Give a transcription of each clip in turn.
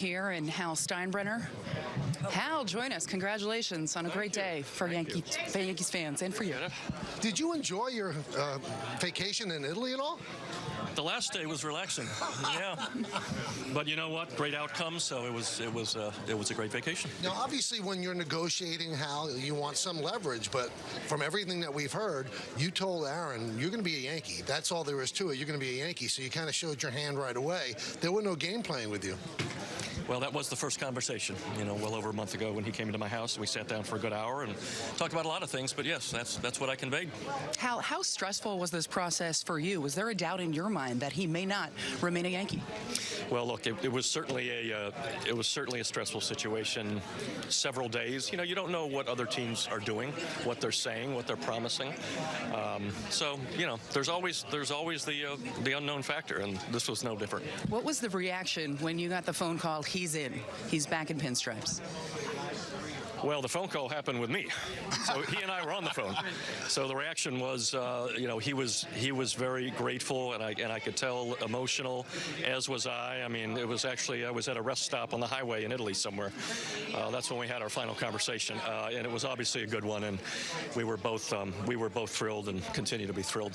Here and Hal Steinbrenner. Hal, join us. Congratulations on a great day for Yankees fans and for you. Did you enjoy your vacation in Italy at all? The last day was relaxing, yeah. But you know what? Great outcomes. So it was a great vacation. Now, obviously, when you're negotiating, Hal, you want some leverage. But from everything that we've heard, you told Aaron you're going to be a Yankee. That's all there is to it. You're going to be a Yankee. So you kind of showed your hand right away. There was no game playing with you. Well, that was the first conversation, well over a month ago when he came into my house. We sat down for a good hour and talked about a lot of things. But yes, that's what I conveyed. How stressful was this process for you? Was there a doubt in your mind that he may not remain a Yankee? Well, look, it was certainly a stressful situation. Several days. You don't know what other teams are doing, what they're saying, what they're promising. So there's always the unknown factor, and this was no different. What was the reaction when you got the phone call? He's in. He's back in pinstripes. Well, the phone call happened with me, so he and I were on the phone. So the reaction was, he was very grateful, and I could tell emotional, as was I. I mean, it was actually I was at a rest stop on the highway in Italy somewhere. That's when we had our final conversation, and it was obviously a good one, and we were both thrilled and continue to be thrilled.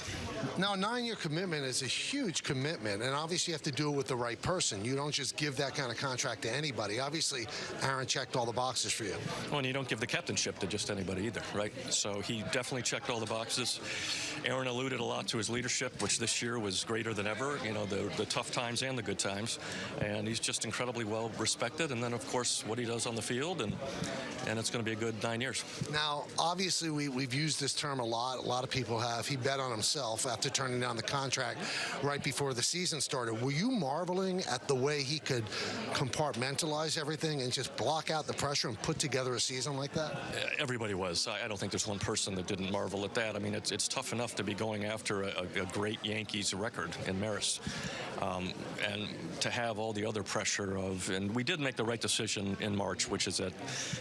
Now, a 9-year commitment is a huge commitment, and obviously you have to do it with the right person. You don't just give that kind of contract to anybody. Obviously, Aaron checked all the boxes for you. Well, and you don't give the captainship to just anybody either, right? So he definitely checked all the boxes. Aaron alluded a lot to his leadership, which this year was greater than ever, the tough times and the good times. And he's just incredibly well respected. And then, of course, what he does on the field, and it's going to be a good 9 years. Now, obviously, we've used this term a lot. A lot of people have. He bet on himself after turning down the contract right before the season started. Were you marveling at the way he could compartmentalize everything and just block out the pressure and put together a season like that? Everybody was. I don't think there's one person that didn't marvel at that. I mean, it's tough enough to be going after a great Yankees record in Maris, and to have all the other pressure of, and we did make the right decision in March, which is that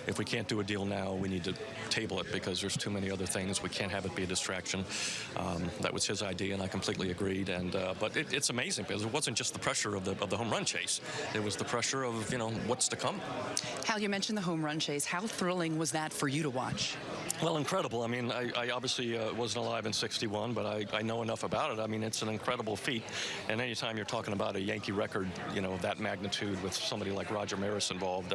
if we can't do a deal now, we need to table it because there's too many other things. We can't have it be a distraction. That was his idea, and I completely agreed. And but it's amazing because it wasn't just the pressure of the home run chase. It was the pressure of what's to come. Hal, you mentioned the home run chase. How thrilling was that for you to watch? Well, incredible. I mean, I obviously wasn't alive in '61, but I know enough about it. I mean, it's an incredible feat. And anytime you're talking about a Yankee record, of that magnitude with somebody like Roger Maris involved,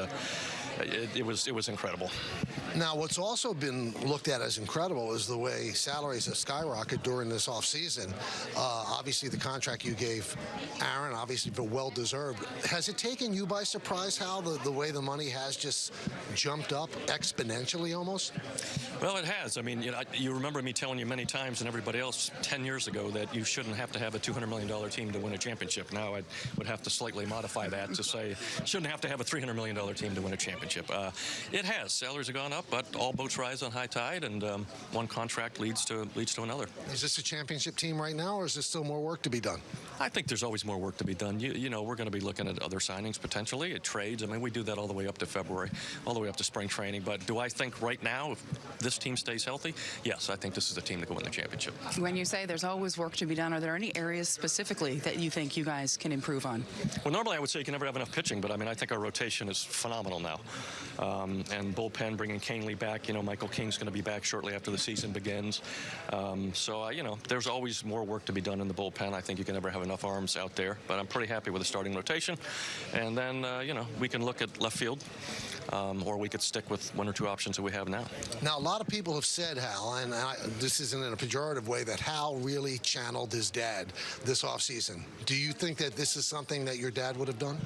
it was incredible. Now, what's also been looked at as incredible is the way salaries have skyrocketed during this offseason. Obviously, the contract you gave Aaron, obviously, well-deserved. Has it taken you by surprise, Hal, the way the money has just jumped up exponentially almost? Well, it has. I mean, you remember me telling you many times and everybody else 10 years ago that you shouldn't have to have a $200 million team to win a championship. Now I would have to slightly modify that to say shouldn't have to have a $300 million team to win a championship. It has. Salaries have gone up, but all boats rise on high tide, and one contract leads to another. Is this a championship team right now, or is there still more work to be done? I think there's always more work to be done. We're going to be looking at other signings potentially, at trades. I mean, we do that all the way up to February, all the way up to spring training. But do I think right now, if this team stays healthy, yes, I think this is a team that can win the championship. When you say there's always work to be done, are there any areas specifically that you think you guys can improve on? Well, normally I would say you can never have enough pitching, but I mean, I think our rotation is phenomenal now. And bullpen, bringing Canely back, Michael King's going to be back shortly after the season begins. So, there's always more work to be done in the bullpen. I think you can never have enough arms out there, but I'm pretty happy with the starting rotation. And then, we can look at left field, or we could stick with one or two options that we have now. Now, a lot of people have said, Hal, and this isn't in a pejorative way, that Hal really channeled his dad this offseason. Do you think that this is something that your dad would have done?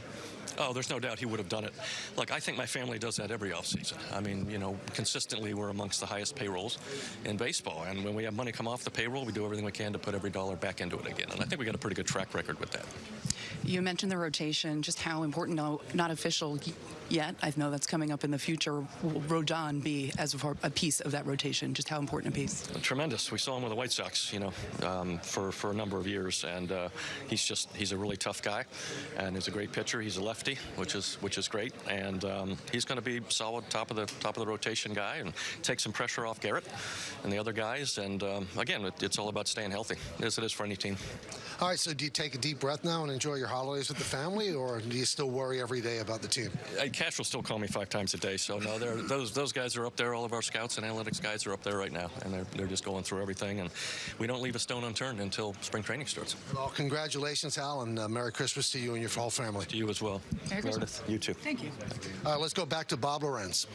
Oh, there's no doubt he would have done it. Look, I think my family does that every offseason. I mean, consistently we're amongst the highest payrolls in baseball. And when we have money come off the payroll, we do everything we can to put every dollar back into it again. And I think we got a pretty good track record with that. You mentioned the rotation, just how important, not official, yet. I know that's coming up in the future. Will Rodon be as a piece of that rotation? Just how important a piece? Tremendous. We saw him with the White Sox, for a number of years, and he's a really tough guy, and he's a great pitcher. He's a lefty, which is great, and he's going to be solid top of the rotation guy and take some pressure off Garrett and the other guys. And again, it's all about staying healthy, as it is for any team. All right, so do you take a deep breath now and enjoy your holidays with the family, or do you still worry every day about the team? Cash will still call me 5 times a day, so no, those guys are up there. All of our scouts and analytics guys are up there right now, and they're just going through everything, and we don't leave a stone unturned until spring training starts. Well, congratulations, Hal, and Merry Christmas to you and your whole family. To you as well. Merry Christmas. Meredith, you too. Thank you. Let's go back to Bob Lorenz.